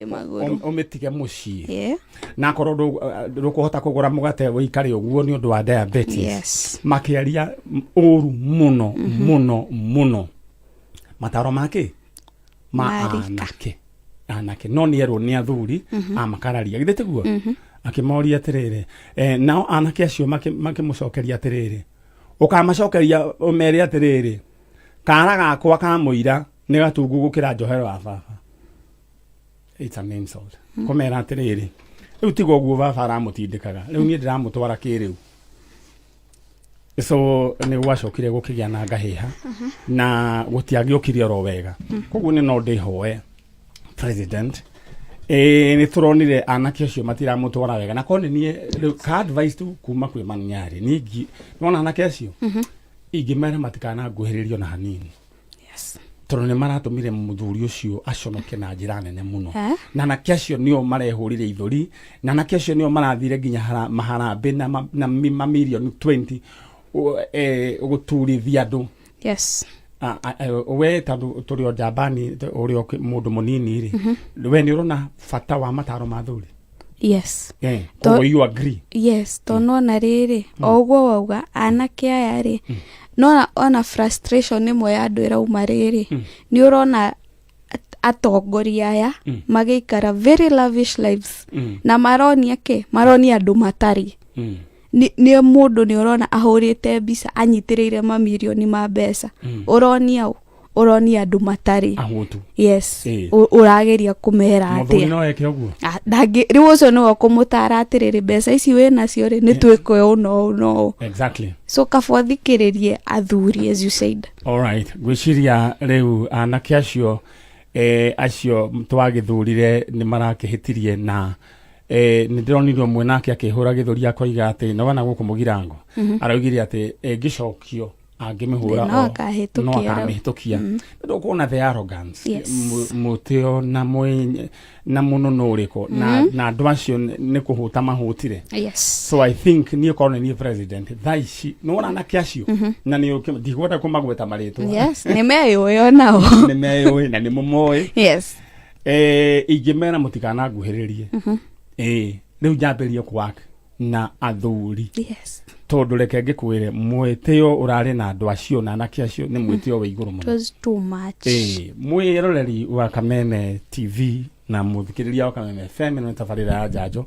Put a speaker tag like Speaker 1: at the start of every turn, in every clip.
Speaker 1: maguru
Speaker 2: ometige muci na korwo rukuhota kugura mugate wikare uguo ni undu wa diabetes makiaria uru muno mataro make anake no ni ero ni athuri amakararia githete guo akimoria atirire nao anake acio makimucokeria atirire ukamacokeria umere atirire kara gakwa kamuira ni gatungu gukira njohero wa baba. It's an insult. Komera atiriri riu tigo guo baba aramutindikaga riu ni ndiramutwara kiriu so ni gwacokire gukigia na ngahiha na gutiagiokirie ro wega koguo ni no ndihoe president ni turonire anake acio matiramutwara wega na kone ni ka advice tu kuma kwi Maniari ningi nona anake acio ingimera matikana nguhiririo na hanini turone maratumire muthuri ucio aconoke na njira nene muno na anake acio nio marehurire ithuri na anake acio nio marathire nginya maharambe na mamilioni 20 guturithia andu we tandu turio Jabani urio mundu munini ri we ni urona fata wa mataro mathuri so you agree
Speaker 1: tonona riri ogwo wauga anake aya ri no ona frustration imwe ya andu irauma riri ni urona atongoria aya magikara very lavish lives na maronia andu matari ni mundu ni urona ahurite mbica anyitiriire mamilioni ma mbeca uronia andu matari
Speaker 2: ahutu
Speaker 1: urageria kumera
Speaker 2: atia no eke oguo
Speaker 1: riu ucio no kumutara atiriri mbeca ici we nacio ri ni twike no
Speaker 2: exactly
Speaker 1: so kabothikiririe athuri as you said.
Speaker 2: All right gwiciria riu anake acio twagithurire ni marakihitirie na ni ndironirwo mwenake akihura githuri akoiga ati no wana guku mugirango araugire ati ngicokio angimihura
Speaker 1: no akahitukia
Speaker 2: ndo kuona the arrogance mutio na muno nuriko na andu acio ni kuhuta mahutire so I think ni korone ni president thaici no wana anake acio na ni ndigweta kumagweta maritwa
Speaker 1: ni meyo nao
Speaker 2: ni meyo na ni mumoi ingimera mutikana nguhiririe riu njambirie kwaka na athuri tondu reke ngikwire mwitio urari na andu acio na anake acio ni mwitio wa iguru muno
Speaker 1: too much
Speaker 2: mwiroreri wa Kameme TV na muthikiriria wa Kameme FM no tafarira ya Njanjo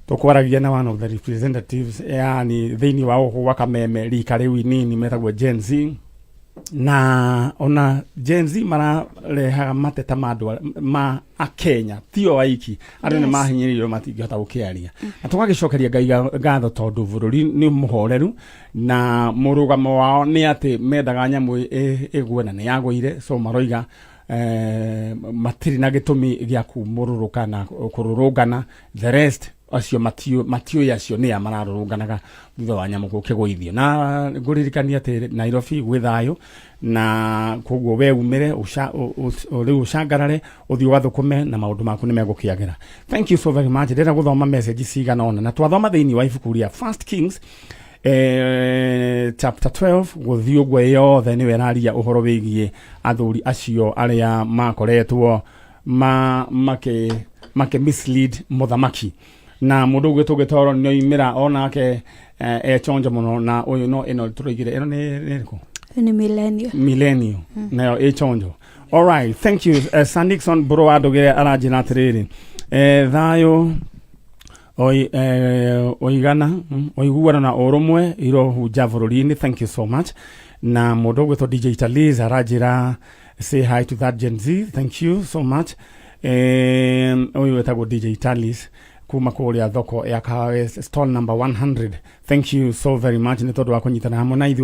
Speaker 2: tukwaragia na one of the representatives yani thiini wa Kameme rika riu inini metagwo Gen Z na ona Gen Z mararehaga mateta ma Kenya tio waiki andu ni mahinyiririo matingihota gukiaria na tugagicokeria Ngai ngatho tondu bururi ni muhoreru na murugamo wao ni ati mendaga nyamu igwena ni yagwire so maroiga matiri na gitumi gia kumururuka na kururungana the rest acio matio yacio ni amararurunganaga thutha wa nyamu gukigwithio na nguririkania ati Nairobi gwithayo na koguo we umire uri ushangarare uthi wathukume na maundu maku ni megukiagira. Thank you so very much. Ndira guthoma message cigana ona na twathoma thiini wa ibuku ria First Kings chapter 12 guthio gwe yothe ni weraria uhoro wigie athuri acio aria makoretwo make mislead muthamaki na mundu gwitwo gitoro ni imira onake chonja muno na uyu no ino turigire ino ni ko
Speaker 1: ni millennial
Speaker 2: na chonjo. All right, thank you Sandixon bro adogere arajina atiriri thayo oigana oiguana na oromwe iro huja bururi-ini. Thank you so much na mundu gwitwo DJ Italiz arajira say hi to that Gen Z. Thank you so much oyu wetagwo DJ Italiz kuma kuria thoko ya kahawa stall number 100. Thank you so very much ni tondu wa kunyitana hamwe na ithi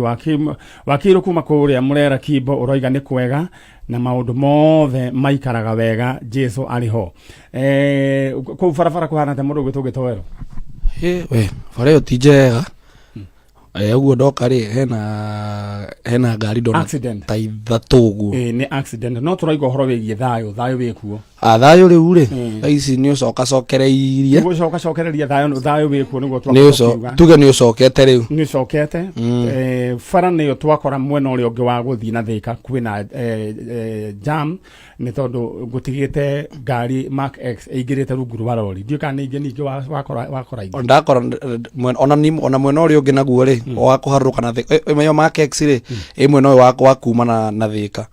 Speaker 2: wakiru kuma kuria murera Kibo uroiga ni kwega na maundu mothe maikaraga wega Jesu ariho ku farafara kuhana te mundu gwitwo gitowero
Speaker 3: we fareo tijega uguo ndoka ri hena ngari ndona
Speaker 2: accident
Speaker 3: ta ithatu uguo
Speaker 2: ni accident no turaiga horo wigie thayo wikuo
Speaker 3: thayo riu ri ici ni ucokereirie
Speaker 2: gucokereria thayo wikuo niguo
Speaker 3: tuge ni ucokete riu
Speaker 2: ni ucokete bara niyo twakora mwena uria ungi wa guthii na Thika kwina jam ni tondu gutigite ngari Mark X ingirite rungu rwa lori ndio kana ningi wakora
Speaker 3: ndakora ona mwena uria ungi naguo ri wakuharuka na Thika meyo Mark X ri mwena uyu wa kuma na Thika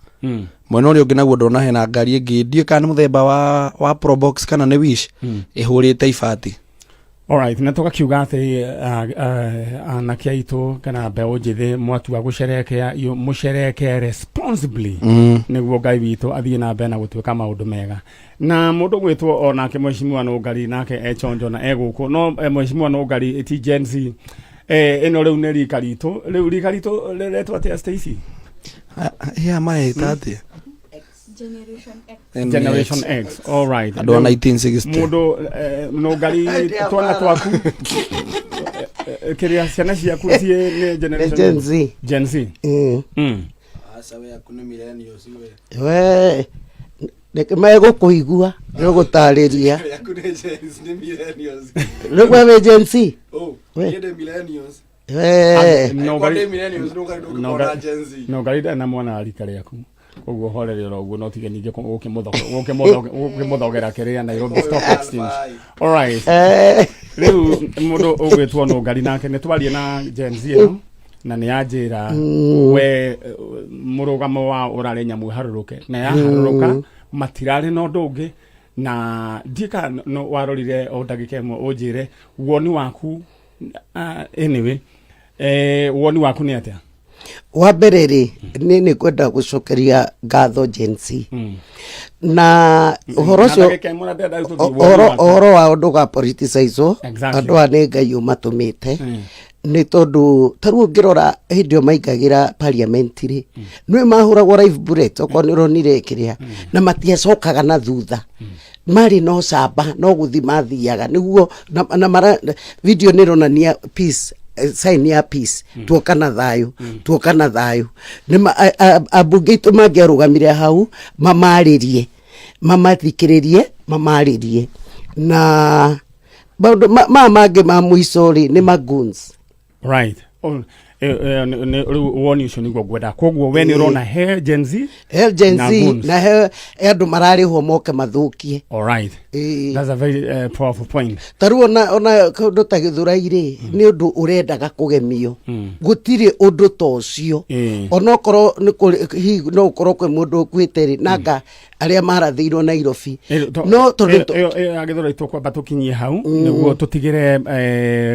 Speaker 3: mwena uria ungi naguo ndona hena ngari ingi ndio kana muthemba wa Probox kana ni Wish ihurite ibati.
Speaker 2: Alright, na tukakiuga ati anake aitu kana mbeu njithi mwatua gucerekea mucerekea responsibly niguo Ngai witu athie na mbere na gutuika maundu mega na mundu gwitwo onake mheshimiwa Nugari nake echonjo na eguku no mheshimiwa Nugari ti Gen Z eno riu ni rikaritu letwa ati Stacy
Speaker 3: mae tati
Speaker 2: Generation X. All right.
Speaker 3: Ado 1960.
Speaker 2: Mudo Nugari twana twaku. Kiria ciana ciaku cie ni generation Gen Z.
Speaker 3: Asa we akune millennials
Speaker 4: we ndekemaye gukuigua no gutariria
Speaker 3: akune Gen Z ni millennials
Speaker 4: rugwa we Gen Z
Speaker 3: we ni millennials
Speaker 2: Nugari na mwana alika riaku uguo horerera uguo no tige ninge ukimudhogera kiria Nairobi Stock Exchange. All right. Riu mundu ugwitwo Nugari nake ni twarie na Gen Z no na ni ajira we murugamo wa urare nyamu haruruke na ya haruruka matirari no ndungi na ndika no warorire o ndagika imwe unjire woni waku anyway woni waku ni atia
Speaker 4: wa mbere ri ni kwenda gucokeria ngatho Gen Z na uhoro wa undu ga politicize andu ane Ngai umatumite ni tondu taru ngirora hindio maigagira parliament ri nwe mahuragwo live bullet okonire kiria na matiacokaga na thutha mari no camba no guthi mathiaga niguo na mara video nironania peace sign ya peace tuokana thayo ni abunge itu mangiarugamire hau mamathikiririe na mangi ma muico ri ni maguns.
Speaker 2: Right. Woni ucio niguo gwenda koguo we ni urona he Gen Z
Speaker 4: na he andu mararihwo moke mathukie.
Speaker 2: All right. That's a very powerful point.
Speaker 4: Taru ona kundu ta Githurairi ni undu urendaga kugemio gutiri undu ta ucio onokoro ni no ukoro kwe mundu kwiteri nanga aria marathirwo Nairobi no tondu
Speaker 2: Githura itu kwamba tukinyie hau niguo tutigire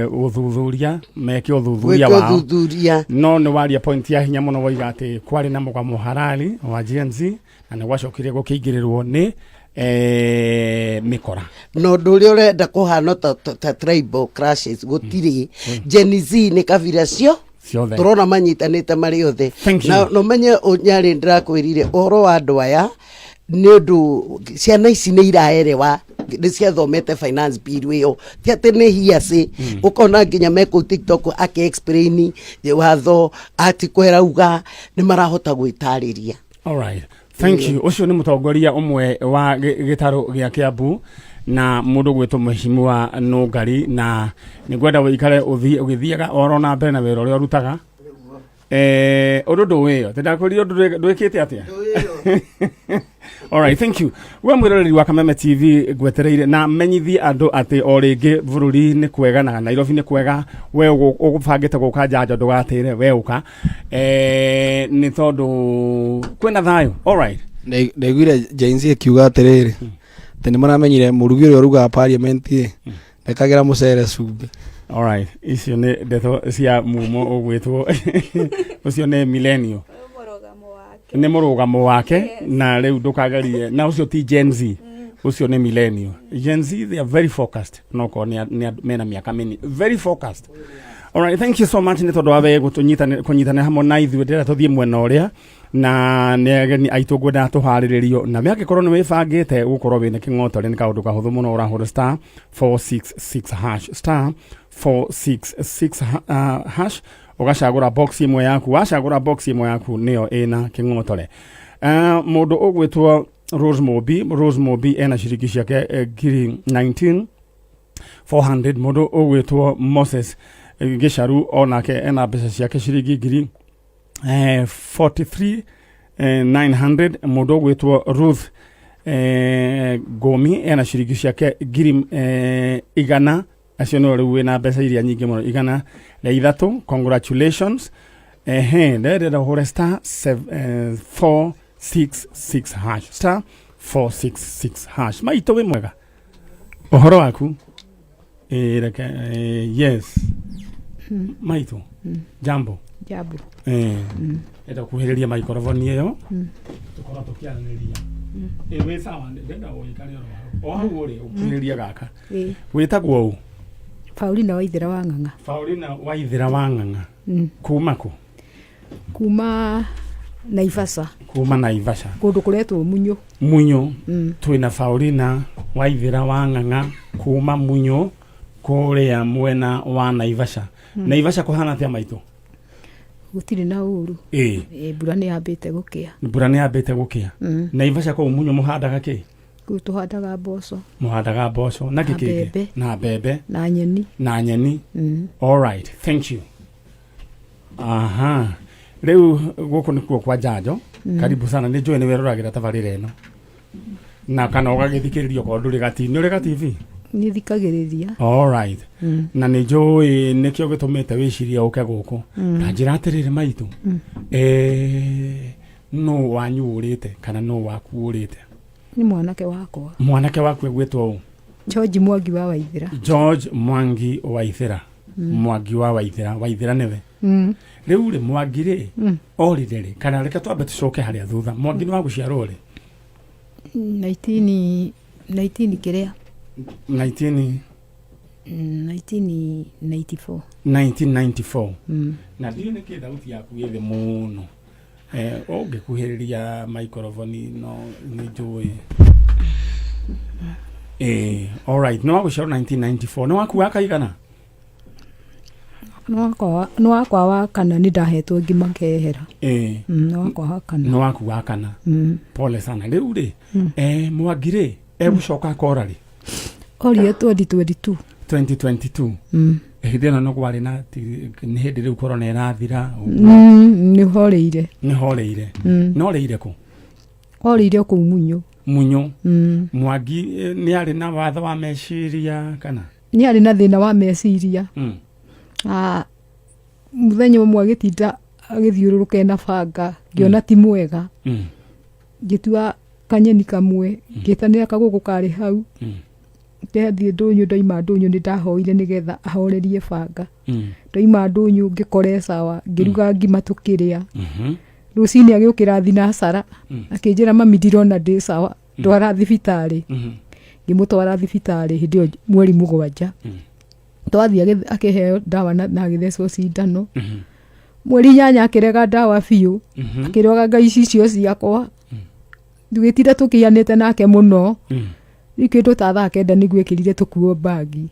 Speaker 2: uthuthuria meke uthuthuria wao no ni waria point ya hinya muno waiga ati kwari na mugamo harari wa Gen Z na ni gwacokire gukiingirirwo ni mikora
Speaker 4: no nduri urenda kuhana ta tribal clashes gutiri Gen Z ni kabira cio turona manyitanite mari othe na no menye unyari ndirakwirire uhoro wa andu aya ni undu ciana ici ni iraerewa ni ciathomete finance bill iyo ti ati ni hiaci ukona nginya meko TikTok ake explain watho ati kwerauga ni marahota gwitariria.
Speaker 2: All right. Thank you. Ucio ni mutongoria umwe wa gitaro gia Kiambu na mundu gwitwo mheshimiwa Nugari na ni gwenda wikare ugithiaga orona mbere na wero uri urutaga urundo weyo tendakuri ndwikite atia. All right, thank you. We mwiroreri wa Kameme TV gwetereire na menyithi andu ati o ringi bururi ni kwega na Nairobi ni kwega we ugubangite guka njanjo ndugatire we uka ni tondu kwina thayo. All right.
Speaker 3: Ndeguire Gen Z akiuga atiriri tene maramenyire murugi uri uruga parliament nekagira mucere cumbi.
Speaker 2: All right. Icio ni ndeto cia mumo ugwitwo ucio ni millennial ni murugamo wake na riu ndukagerie na ucio ti Gen Z ucio ni millennial. Gen Z they are very focused no ko ni mena miaka mini very focused. All right, thank you so much ni tondu wabe kunyitana hamwe na ithuĩ ndĩra tũthiĩ mwena ũrĩa na nĩ ageni aitũ ngwenda tũharĩrĩrio na mĩaka korwo nĩ wĩbangĩte gũkorwo wĩna kĩng'otore nĩ kaũndũ kahũthũ mũno ũrahũra star 466 hash star 466 hash ugacagura box imwe yaku wacagura box imwe yaku niyo ina king'otore mundu ugwitwo Rose Mobi ena ciringi ciake ngiri 19,400. Mundu ugwitwo Moses Gicaru onake ena mbeca ciake ciringi ngiri 43,900. Mundu ugwitwo Ruth Gomi ena ciringi ciake ngiri 100. Acio no riu wina mbeca iria nyingi muno 103. Congratulations. Ndenda hore star 466 hash star 466 hash. Maito we mwega uhoro waku reke yes maito jambo eta kuhiriria microphone iyo tukora tukianiriria we sawa ndenda uikare ro hau uri ukiriria gaka witagwo u
Speaker 5: Paulina Waithira wa Ng'ang'a.
Speaker 2: Paulina Waithira wa Ng'ang'a. Kuma ku?
Speaker 5: Kuma Naivasha.
Speaker 2: Kuma Naivasha.
Speaker 5: Kundu kuretwo Munyo.
Speaker 2: Munyo. Twina Paulina Waithira wa Ng'ang'a kuma Munyo kuria mwena wa Naivasha. Naivasha kuhana atia maito?
Speaker 5: Gutiri na uru. Mbura ni yambite gukia.
Speaker 2: Mbura ni yambite gukia. Naivasha ko Munyo muhandaga ki?
Speaker 5: Tuhandaga mboco.
Speaker 2: Muhandaga mboco na kiki? Na bebe.
Speaker 5: Na nyeni.
Speaker 2: Na nyeni. All right. Thank you. Aha. Leo guku nikuo kwa Jajo. Karibu sana. Nijue ni weroragira tabarira eno. Na kana ugagithikiririo ko nduri gati. Ni uri TV?
Speaker 5: Ni thikagiriria.
Speaker 2: All right. Na nijue nikio gitumite wiciria uke guku. Na njira atirire maitu. No wanyu urite kana no waku urite?
Speaker 5: Ni mwanake wakwa.
Speaker 2: Mwanake waku egwetwo u?
Speaker 5: George Mwangi wa Waithira.
Speaker 2: George Mwangi wa Waithira. Mwangi wa Waithira. Waithira newe? Riu ri Mwangi ri orire ri kana reka twambe tucoke haria thutha. Mwangi ni wa guciarwo ri?
Speaker 5: 19 kiria?
Speaker 2: 1994. 1994. Na ndiyo niki thauti yaku githi muno. Ungikuhiriria microphone no nijui. All right. No waguciarwo 1994. No waku wakaigana?
Speaker 5: No wakwa wa kana ni ndahetwo ngima nkehera. No wakwa wa kana.
Speaker 2: No waku wa kana. Pole sana. Riu ri Mwangi ri egucoka kora ri?
Speaker 5: Orie 2022.
Speaker 2: 2022. Hidena no kwari na ni hindi riu corona irathira.
Speaker 5: Ni horeire. No reire ku?
Speaker 2: Oreire
Speaker 5: ku Munyo.
Speaker 2: Munyo. Mwangi ni ari na watho wa meciria kana?
Speaker 5: Ni ari na thina wa meciria. Muthenya umwe agitinda agithiururuka na banga ngiona ti mwega. Ngitua kanyeni kamwe ngitanira kaguku kari hau. Ndathie ndunyu ndaima ndunyu ni ndahoire nigetha ahorerie banga. Ndaima ndunyu ngikore sawa ngiruga ngima tukiria. Rucini agiukira thinacara akinjira mami ndirona ndi sawa ndwara thibitari. Ngimutwara thibitari hindi mweri mugwanja. Twathi akiheo dawa na agithecwo cindano. Mweri nyanya akirega dawa biu akiroga ngai icio ciakwa. Ndugitira tukianite nake muno. Ikindu ta thaa kenda nigwikirire tukuo bagi.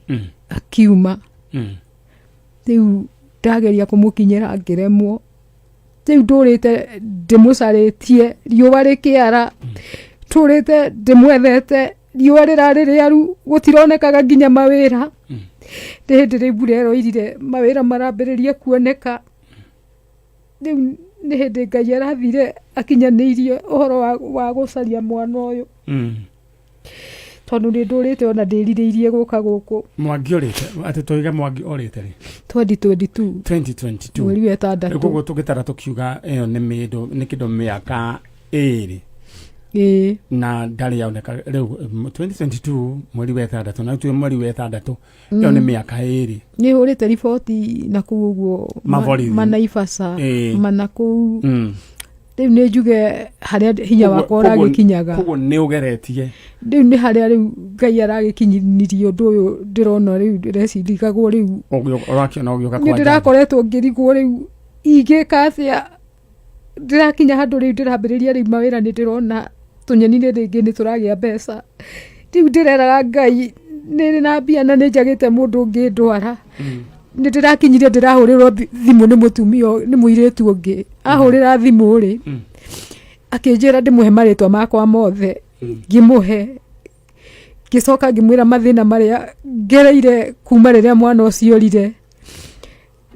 Speaker 5: Akiuma. Riu ndageria kumukinyira ngiremwo. Riu ndurite ndimucaritie riuwa rikiara. Turite ndimwethete riuwa riraririaru gutironekaga nginya mawira. Ndihindire mbura irire mawira marambiririe kuoneka. Riu ni hindi Ngai arathire akinyaniirie uhoro wa gucaria mwana uyu. Tondu ni ndurite ona ndiririirie guka guku.
Speaker 2: Mwangi orite ati toiga Mwangi orite ri?
Speaker 5: 2022. Mweri wa gatandatu.
Speaker 2: Gugu tugitara tukiuga iyo ni mindo ni kindo miaka iri. Na ndari yaoneka riu 2022 mweri wa gatandatu na tu mweri wa gatandatu iyo ni miaka iri.
Speaker 5: Ni urite ripoti na kuguo Naivasha mana ku. Riu ni njuge haria hinya wakwa uragikinyaga.
Speaker 2: Kuguo ni ugeretie.
Speaker 5: Riu ni haria riu Ngai aragikinyinirie undu uyu ndirona riu reciriragwo riu.
Speaker 2: Urakiona ugiuka kwa.
Speaker 5: Ni ndirakoretwo ngirigwo riu igika atia. Ndirakinya handu riu ndirambiriria riu mawira ni ndirona tunyeni ni ringi ni turagia mbeca. Riu ndireraga Ngai ni na mbia na ni njagite mundu ungi ndwara. Ni ndirakinyirie ndirahurirwo thimu ni mutumio ni muiretu ungi ahurira thimu ri akinjira ndimuhe maritwa makwa mothe ngimuhe gicoka ngimwira mathina maria ngereire kuma riria mwana ucio rire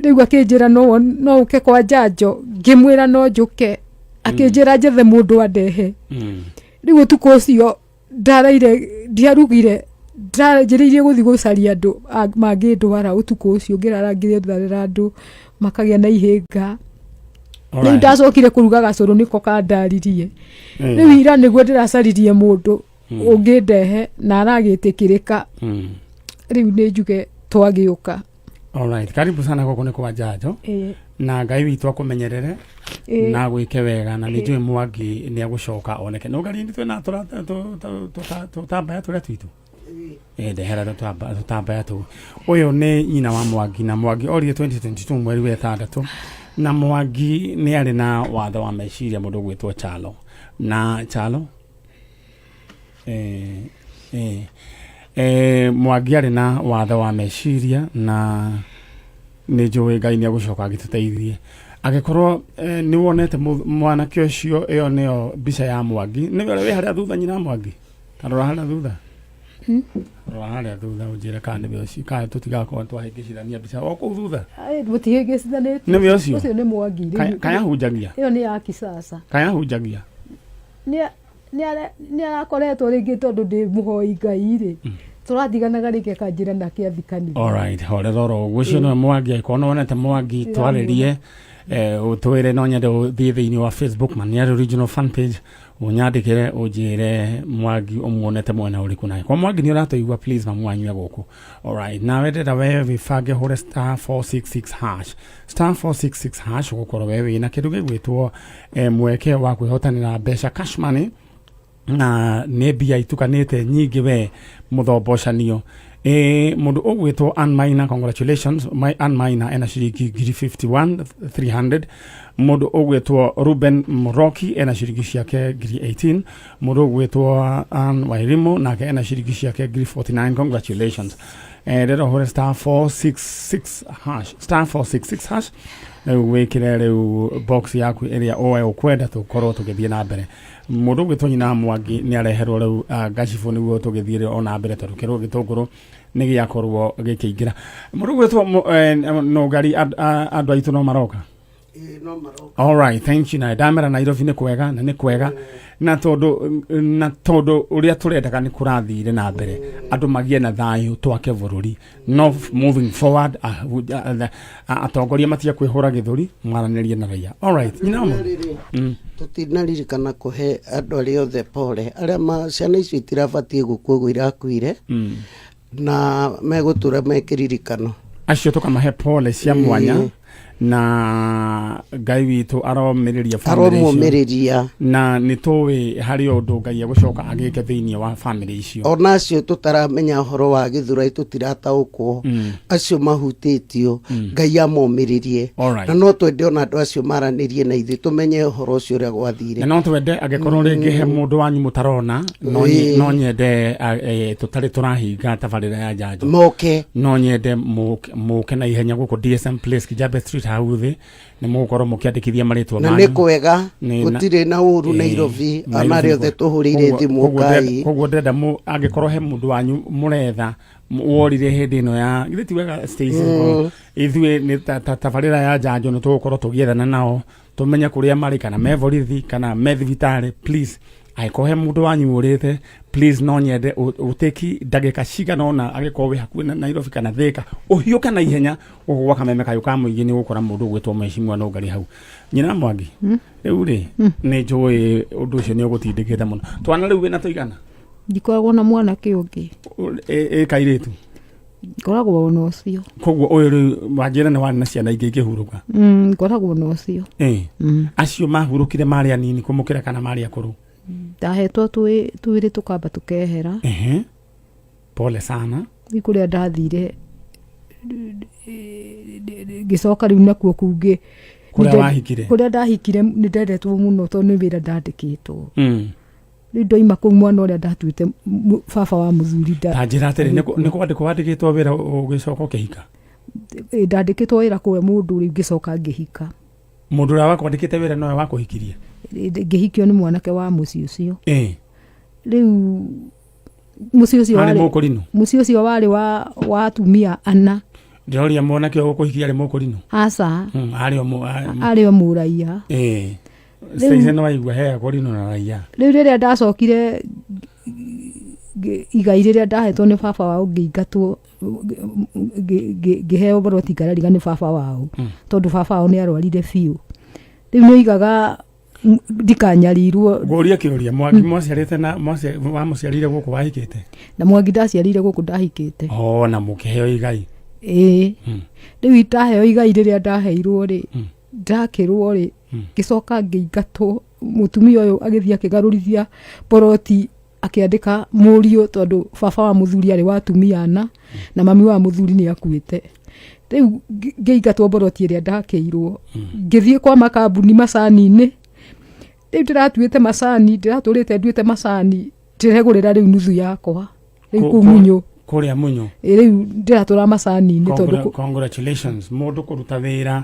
Speaker 5: riu akinjira no uke kwa njanjo ngimwira no njuke akinjira njethe mundu andehe riu utuku ucio ndaraire ndiarugire ndanjiriirie guthi gucaria andu mangindwara utuku ucio ngirara ngitharira andu makagia na ihinga riu ndacokire kuruga gacuru niko kandaririe riu ira niguo ndiracaririe mundu ungindehe na aragitikirika riu ni njuge twagiuka.
Speaker 2: Alright, karibu sana goko ni kwa njanjo na Ngai witu akumenyerere na gwike wega na nijue Mwangi ni agucoka oneke no ngari ndi twina tutambaya turia twitu ndehera tutambaya tu uyu ni nyina wa Mwangi na Mwangi orie 2022 mweri wa 6 na Mwangi ni ari na watho wa meciria mundu gwitwo Chalo na Chalo Mwangi ari na watho wa meciria na ni njui Ngai ni agucoka agituteithie agikorwo ni wonete mwana kiocio iyo niyo mbica ya Mwangi ni we haria thutha nyina Mwangi tarora haria thutha rora haria thutha unjire kana ni we ka tutigakorwo twahingicithania mbica o kuu thutha
Speaker 5: mutihingicithanĩtie
Speaker 2: ni we ucio
Speaker 5: ni Mwangi
Speaker 2: kaya hunjagia
Speaker 5: iyo ni ya kisasa
Speaker 2: kaya hunjagia
Speaker 5: ni arakoretwo ringi tondu ndi muhoi Ngai ri turathiganaga ringi kanjira na kiathikani.
Speaker 2: Alright, horero gucio no Mwangi ikono wonete Mwangi twaririe utwire no nyende uthie thiini wa Facebook Maniari Original fan page unyandikire unjire Mwangi umuonete mwena uriku naye kwa Mwangi ni uratoigua please mamwanywe guku. Alright, na wendera wewe vifange hore *466# gukorwo wewe na kindu gigwitwo mweke wa kwihotanira mbeca cash money na ne bia itukanite nyingi we muthobocanio mundu ugwitwo Anmaina, congratulations my Anmaina ena ciringi 51,300. mundu ugwitwo Ruben Muroki ena ciringi ciake 18,000. mundu ugwitwo Ann Wairimu nake ena ciringi ciake 49,000. congratulations. Rero hore *466# rĩu wĩkĩre rĩu box yaku ĩrĩa oe ũkwenda tũkorwo tũgĩthiĩ na mbere. Mũndũ ũgwĩtwo nyina Mwangi nĩ areherwo rĩu gacibu nĩguo tũgĩthiĩ ona mbere tondũ kĩrwo gĩtũngũrũ nĩ gĩakorwo gĩkĩingĩra. Mũndũ ũgwĩtwo no ngari andũ aitũ no maroka.
Speaker 4: No maroka.
Speaker 2: All right, thank you. Na ndamera Nairobi nĩ kwega na nĩ kwega na tondu uria turendaga ni kurathire na mbere andu magie na thayu twake bururi no moving forward atongoria matia kwihura githuri mwaranirie na raia. All right, nyinamo
Speaker 4: tutinaririkana kuhe andu aria othe pole aria ciana icio itirabatie gukuo irakuire na megutura mekiririkano
Speaker 2: acio tukamahe pole cia mwanya na Ngai witu aromiriria family na nituwi hari undu Ngai agucoka agike thiini wa family icio
Speaker 4: ona acio tutaramenya horo wa githura tutirataukwo acio mahutitio Ngai amomiririe na no twende ona andu acio maranirie na ithu tumenye horo ucio ria gwathire
Speaker 2: na no twende agikorwo ringi he mundu wanyu mutarona no nyende tutari turahinga tabarira ya njanjo
Speaker 4: moke
Speaker 2: no nyende muke na ihenya guku DSM Place Kijabe Street hauthi ni mukorwo mukiandikithia maritwa manyu
Speaker 4: na ni kwega gutire na uru Nairobi anario the tuhurire thimu Ngai
Speaker 2: koguo ndenda agikorwo he mundu wanyu muretha worire hindi ino ya githiti wega station ithue ni tabarira ya njanjo no tugukorwo tugiethana nao tumenya kuria mari kana mevorithi kana methivitari please aikohe mundu wanyu urite please no nyende uteki ndagika cigana ona agikorwo wi hakuhi na Nairobi kana Thika uhiuka na ihenya ugwa kameme kayo ka muingi ni gukora mundu gwitwo meshimwa no ngari hau nyina Mwangi riu ri ni njui undu ucio ni ugutindikite muno twana riu wina tuigana
Speaker 5: ndikoragwo na mwana kiungi
Speaker 2: kairitu
Speaker 5: koragwo no cio
Speaker 2: koguo uyu riu wanjira ni wana ciana ingi ikihuruka
Speaker 5: koragwo no cio
Speaker 2: acio mahurukire mari anini kumukira kana mari akuru
Speaker 5: ndahetwo twiri tukamba tukehera
Speaker 2: pole sana
Speaker 5: ikuria ndathire gicoka riu nakuo kungi kuria ndahikire ni ndendetwo muno tondu ni wira ndandikitwo riu ndoima kuu mwana uria ndatuite baba wa muthuri
Speaker 2: tanjira atiri ni kwandikwo wandikitwo wira ugicoka ukihika
Speaker 5: ndandikitwo wira kuwe mundu riu ngicoka ngihika
Speaker 2: mundu uria wakwandikite wira nowe wakuhikirie
Speaker 5: ngihikio ni mwanake wa muci ucio riu muci ucio
Speaker 2: Ari
Speaker 5: wari
Speaker 2: mukurino.
Speaker 5: muci ucio wari wa atumia ana
Speaker 2: Ndoria mwana ke gukuhikia ari mukurino.
Speaker 5: aca
Speaker 2: Ari o
Speaker 5: arĩ o mũraia.
Speaker 2: Station no aigua he akorino na raia.
Speaker 5: Rĩu rĩrĩa ndacokire igai rĩrĩa ndahetwo nĩ baba wao ngĩingatwo ngĩheo boroti ngarariga nĩ baba wao tondũ baba wao nĩ arwarire biũ. Rĩu nĩ oigaga ndikanyarirwo.
Speaker 2: Ngũria kĩũria Mwangi mwaciarĩte na mũciarire gũkũ wahikĩte?
Speaker 5: Na Mwangi ndaciarire gũkũ ndahikĩte.
Speaker 2: Na mũkĩheo igai.
Speaker 5: Rĩu itaheo igai rĩrĩa ndaheirwo rĩ ndakĩrwo rĩ ngĩcoka ngĩingatwo. Mũtumia ũyũ agĩthiĩ akĩgarũrithia boroti akĩandĩka mũriũ tondũ baba wa mũthuri arĩ wa atumia ana na mami wa mũthuri nĩ akuĩte. Rĩu ngĩingatwo boroti ĩrĩa ndakĩirwo ngĩthiĩ kwa makambuni macani-inĩ. Rĩu ndĩratuĩte macani ndĩratũrĩte nduĩte macani ndĩregũrĩra rĩu nuthu yakwa rĩu kũu Munyo.
Speaker 2: Kũrĩa Munyo.
Speaker 5: Rĩu ndĩratũra macani-inĩ tondũ
Speaker 2: congratulations mũndũ kũruta wĩra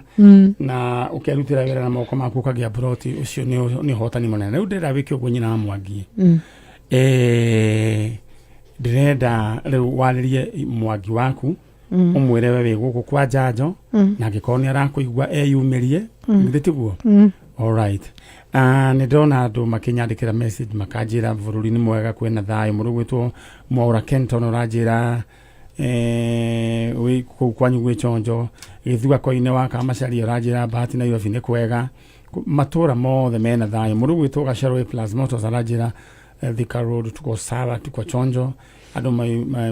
Speaker 2: na ũkerutĩra wĩra na moko maku ũkagĩa boroti ũcio nĩ ũhotani mũnene. Rĩu ndĩrenda wĩke ũguo nyina wa Mwangi. Ndĩrenda rĩu warĩrie Mwangi waku ũmwĩre we wĩ gũkũ kwa njanjo na angĩkorwo nĩ arakũigua eyumĩrie githĩ tiguo? Alright. Nĩ ndona andũ makĩnyandĩkĩra message makanjĩra bũrũri-inĩ mwega kwĩna thayũ. Mũndũ gwĩtwo Mwaura Kenton ũranjĩra wĩ kũu kwanyu gwĩ chonjo. Gĩthua-koinĩ wa Kamacharia ũranjĩra Bahati Nairobi nĩ kwega. Matũra mothe mena thayũ. Mũndũ gwĩtwo Gacarũ Plus Motors aranjĩra Thika Road tuko sawa tuko chonjo. Andũ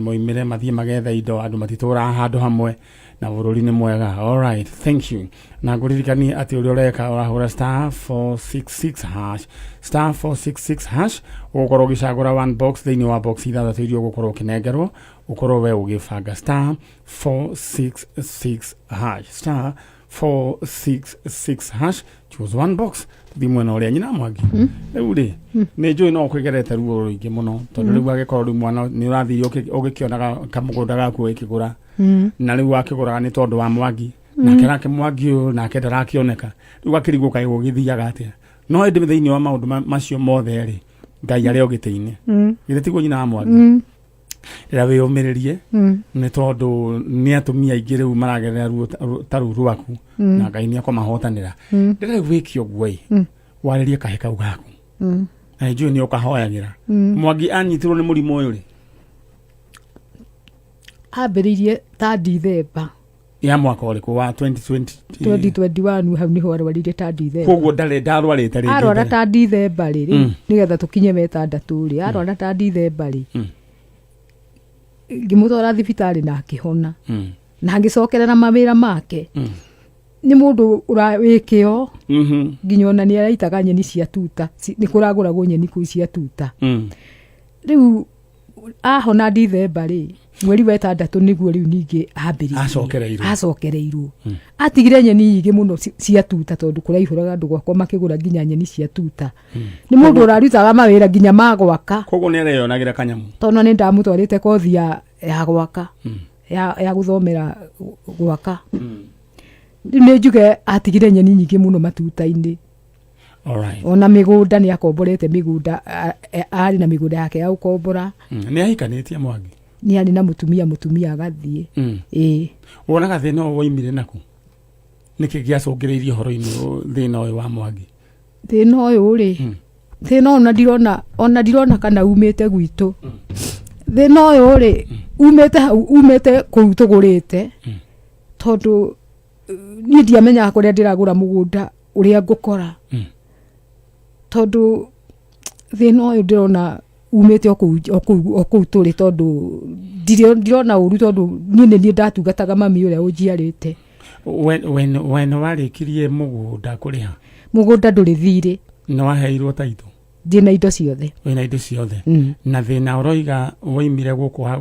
Speaker 2: moimĩre mathiĩ magetha indo andũ matitũra handũ hamwe na bũrũri-inĩ mwega. Alright, thank you. Na ngũririkanie atĩ ũrĩa ũreka ũrahũra *466# *466# ũgũkorwo ũgĩcagũra one box thĩinĩ wa box ithathatũ iria ũgũkorwo ũkĩnengerwo ũkorwo we ũgĩbanga *466# *466# choose one box thi mwena ũrĩa nyina Mwangi. Rĩu rĩ nĩ njũĩ no ũkĩgerete ruo rũingĩ mũno tondũ rĩu agĩkorwo rĩu mwana nĩ ũrathiĩ ũgĩkĩonaga kamũgũnda gaku ũgĩkĩgũra na rĩu wakĩgũraga nĩ tondũ wa Mwangi nake nake Mwangi ũyũ nake ndarakĩoneka rĩu akĩrigwo kaĩ gũgĩthiaga atĩa. No ĩndĩ thĩinĩ wa maũndũ macio mothe rĩ Ngai arĩ o gĩtĩ-inĩ githĩ tiguo nyina wa Mwangi. Rĩrĩa wĩyũmĩrĩrie nĩ tondũ nĩ atumia aingĩ rĩu maragerera ruo ta rũu rwaku na Ngai nĩ akũmahotanĩra. Rĩrĩa wĩke ũguo warĩrie kahe kau gaku na njũĩ nĩ ũkahoyagĩra. Mwangi anyitirwo nĩ mũrimũ ũyũ rĩ
Speaker 5: ambĩrĩirie ta Dithemba
Speaker 2: ya mwaka ũrĩkũ wa
Speaker 5: 2021 hau niho arwarire ta Dithemba.
Speaker 2: Koguo ndarwarĩte rĩngĩ.
Speaker 5: Arwara ta Dithemba rĩ nĩgetha tũkinye wetandatũ rĩ arwara ta Dithemba rĩ ngĩmũtwara thibitarĩ na akĩhona na ngĩcokerera mawĩra make. Nĩ mũndũ ũrawĩkĩo nginya ona nĩ araitaga nyeni cia tuta nĩ kũragũragwo nyeni kũu cia tuta. Rĩu ahona Dithemba rĩ mweri wa wetandatũ nĩguo rĩu ningĩ ambĩrĩirie acokereirwo. Atigire nyeni nyingĩ mũno cia tuta tondũ kũraihũraga andũ gwakwa makĩgũra nginya nyeni cia tuta. Nĩ mũndũ ũrarutaga mawĩra nginya ma gwaka.
Speaker 2: Koguo nĩ areyonagĩra kanyamũ
Speaker 5: tondũ nĩ ndamũtwarĩte kothi ya gwaka ya gũthomera gwaka. Rĩu nĩ njuge atigire nyeni nyingĩ mũno matuta-inĩ. Ona mĩgũnda nĩ akomborete mĩgũnda arĩ na mĩgũnda yake ya gũkombora.
Speaker 2: Nĩ ahikanĩtie Mwangi?
Speaker 5: Nĩ arĩ na mũtumia agathiĩ.
Speaker 2: Wonaga thĩna ũyũ woimire naku? Nĩkĩ gĩacũngĩrĩirie ũhoro-inĩ thĩna ũyũ wa Mwangi?
Speaker 5: Thĩna ũyũ rĩ thĩna ona ndirona kana umĩte gwitũ. Thĩna ũyũ rĩ umĩte kũu tũgũrĩte tondũ niĩ ndiamenyaga kũrĩa ndĩragũra mũgũnda ũrĩa ngũkora tondũ thĩna ũyũ ndĩrona umĩte o kũu tũrĩ tondũ ndirona ũru tondũ niĩ nĩ niĩ ndatungataga mami ũrĩa ũnjiarĩte.
Speaker 2: Wena warĩkirie mũgũnda kũrĩha? Mũgũnda
Speaker 5: ndũrĩ thirĩ.
Speaker 2: Nĩ waheirwo taitũ?
Speaker 5: Ndĩna indo ciothe.
Speaker 2: Wĩna indo ciothe? Na thĩna ũroiga woimire gũkũ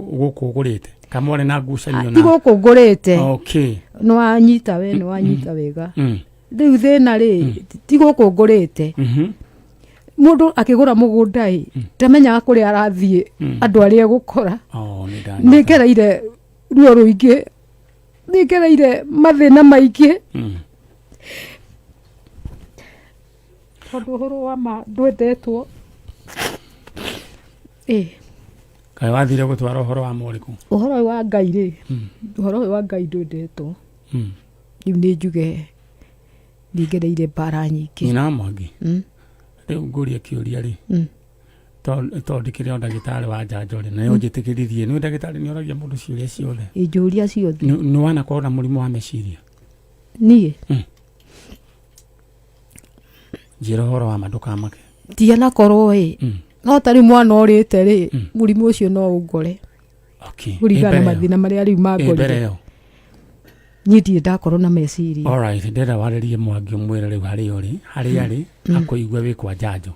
Speaker 2: ũgũrĩte kamwe na ngucanio na? Ti
Speaker 5: gũkũ ngũrĩte.
Speaker 2: Okay.
Speaker 5: Nĩ wanyita wega. Rĩu thĩna rĩ ti gũkũ ngũrĩte. Mũndũ akĩgũra mũgũnda ndamenyaga kũrĩa arathiĩ andũ arĩa gũkora. Nĩ ngereire ruo rũingĩ nĩ ngereire mathĩna maingĩ tondũ ũhoro wa ma ndwendetwo
Speaker 2: kaĩ wathire gũtwara ũhoro wa mũrĩkũ
Speaker 5: ũhoro wa Ngai rĩ ũhoro wa Ngai ndwendetwo rĩu nĩ njuge nĩngereire mbara nyingĩ
Speaker 2: nyina Mwangi rĩu ngũria kĩũria rĩ tondũ ndĩkĩrĩ ndagĩtarĩ wa njanjo rĩ nayo njĩtĩkĩrithie nĩ ndagĩtarĩ nĩ oragia mũndũ ciũria ciothe
Speaker 5: njũria ciothe
Speaker 2: nĩ wanakorwo na mũrimũ wa meciria
Speaker 5: niĩ
Speaker 2: njĩra ũhoro wa ndũkamake
Speaker 5: ndianakorwo no tarĩ mwana ũrĩte rĩ mũrimũ ũcio no ũngore kũringana na mathĩna marĩa rĩu mangorire niĩ ndirĩ ndakorwo na meciria
Speaker 2: ndĩrenda warĩrie Mwangi ũmwĩre rĩu harĩa ũrĩ akũigua wĩ kwa njanjo